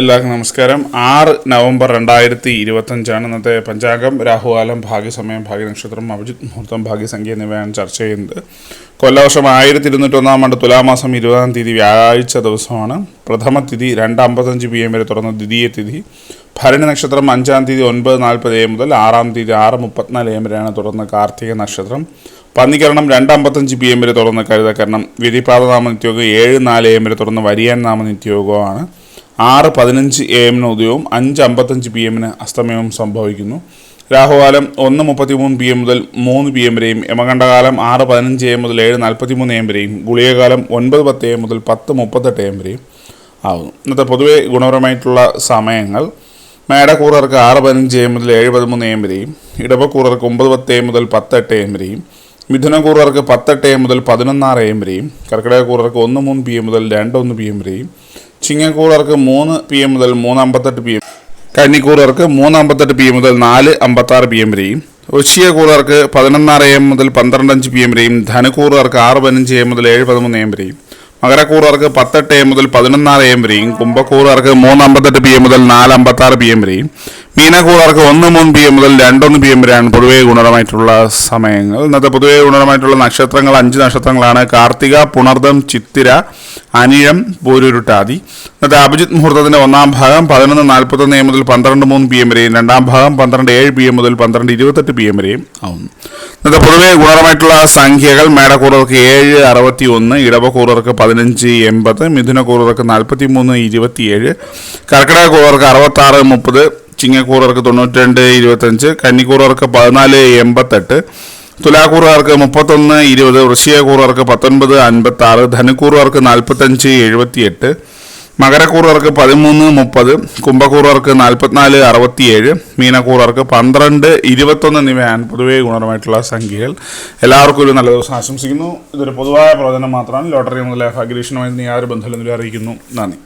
എല്ലാവർക്കും നമസ്കാരം. 6 നവംബർ 2025 ഇന്നത്തെ പഞ്ചാംഗം. രാഹുകാലം, ഭാഗ്യസമയം, ഭാഗ്യനക്ഷത്രം, അഭിജിത് മുഹൂർത്തം, ഭാഗ്യസംഖ്യ എന്നിവയാണ് ചർച്ച ചെയ്യുന്നത്. കൊല്ലവർഷം 1201 ആണ്ട് തുലാമാസം 20-ാം തീയതി വ്യാഴാഴ്ച ദിവസമാണ്. പ്രഥമ തിഥി 2:55 PM വരെ തുറന്ന ദ്വിതീയ തിഥി. ഭരണി നക്ഷത്രം 5-ാം തീയതി 9:40 AM മുതൽ 6-ാം തീയതി 6:34 AM വരെയാണ് തുറന്ന കാർത്തിക നക്ഷത്രം. പന്നിക്കരണം 2:55 PM വരെ തുറന്ന കരുതക്കരണം. വിധിപാത നാമനിത്യോഗം 7:04 AM വരെ തുറന്ന വരിയാൻ നാമനിത്യോഗമാണ്. 6:15 AM ഉദയവും 5:55 PM അസ്തമയവും സംഭവിക്കുന്നു. രാഹുകാലം 1:33 PM മുതൽ 3 PM വരെയും, യമകണ്ഠകാലം 6:15 AM മുതൽ 7:43 AM വരെയും, ഗുളികകാലം 9:10 AM മുതൽ 10:38 AM വരെയും ആകുന്നു. ഇന്നത്തെ പൊതുവെ ഗുണപരമായിട്ടുള്ള സമയങ്ങൾ: മേടക്കൂറർക്ക് 6:15 AM മുതൽ 7:13 AM വരെയും, ഇടവക്കൂറർക്ക് 9:10 AM മുതൽ 10:08 AM വരെയും, മിഥുനക്കൂറർക്ക് 10:08 AM മുതൽ 11:06 AM വരെയും, കർക്കിടകക്കൂറർക്ക് 1:03 PM മുതൽ 2:01 PM വരെയും, ചിങ്ങക്കൂറർക്ക് 3 PM മുതൽ 3:58 PM, കന്നിക്കൂറർക്ക് 3:58 PM മുതൽ 4:56 PM വരെയും, വൃശ്ചികക്കൂറർക്ക് 11:06 AM മുതൽ 12:05 PM വരെയും, ധനുക്കൂറർക്ക് 6:15 AM മുതൽ 7:13 AM വരെയും, മകരക്കൂറർക്ക് 10:08 AM മുതൽ 11:06 AM വരെയും, കുംഭക്കൂറർക്ക് 3:58 PM മുതൽ 4:56 PM വരെയും, മീനക്കൂറർക്ക് 1:03 PM മുതൽ 2:01 PM വരെയാണ് പൊതുവേ ഗുണപരമായിട്ടുള്ള സമയങ്ങൾ. ഇന്നത്തെ പൊതുവേ ഗുണപരമായിട്ടുള്ള നക്ഷത്രങ്ങൾ 5 നക്ഷത്രങ്ങളാണ്: കാർത്തിക, പുണർദം, ചിത്തിര, അനിഴം, പൂരുരുട്ടാതി. ഇന്നത്തെ അഭിജിത് മുഹൂർത്തത്തിന്റെ 1-ാം ഭാഗം 11:41 AM മുതൽ 12:03 PM വരെയും, 2-ാം ഭാഗം 12:07 PM മുതൽ 12:28 PM വരെയും ആവുന്നു. ഇന്നത്തെ പൊതുവെ ഗുണപരമായിട്ടുള്ള സംഖ്യകൾ: മേടക്കൂറർക്ക് 7:61, ഇടവക്കൂറർക്ക് 15:80, മിഥുനക്കൂറർക്ക് 43:27, കർക്കിടകക്കൂറർക്ക് 66:30, ചിങ്ങക്കൂറർക്ക് 92:25, കന്നിക്കൂറർക്ക് 14:88, തുലാക്കൂറുകാർക്ക് 31:20, വൃശ്ചികക്കൂറുകാർക്ക് 19:56, ധനുക്കൂറുകാർക്ക് 45:78, മകരക്കൂറുകാർക്ക് 13:30, കുംഭക്കൂറുകാർക്ക് 44:67, മീനക്കൂറുകാർക്ക് 12:21 എന്നിവയാണ് പൊതുവേ ഗുണപരമായിട്ടുള്ള സംഖ്യകൾ. എല്ലാവർക്കും ഒരു നല്ല ദിവസം ആശംസിക്കുന്നു. ഇതൊരു പൊതുവായ പ്രവചനം മാത്രമാണ്. ലോട്ടറി മുതലേ ഭാഗ്യരീക്ഷണമായി യാതൊരു ബന്ധമില്ലെന്ന് അറിയിക്കുന്നു. നന്ദി.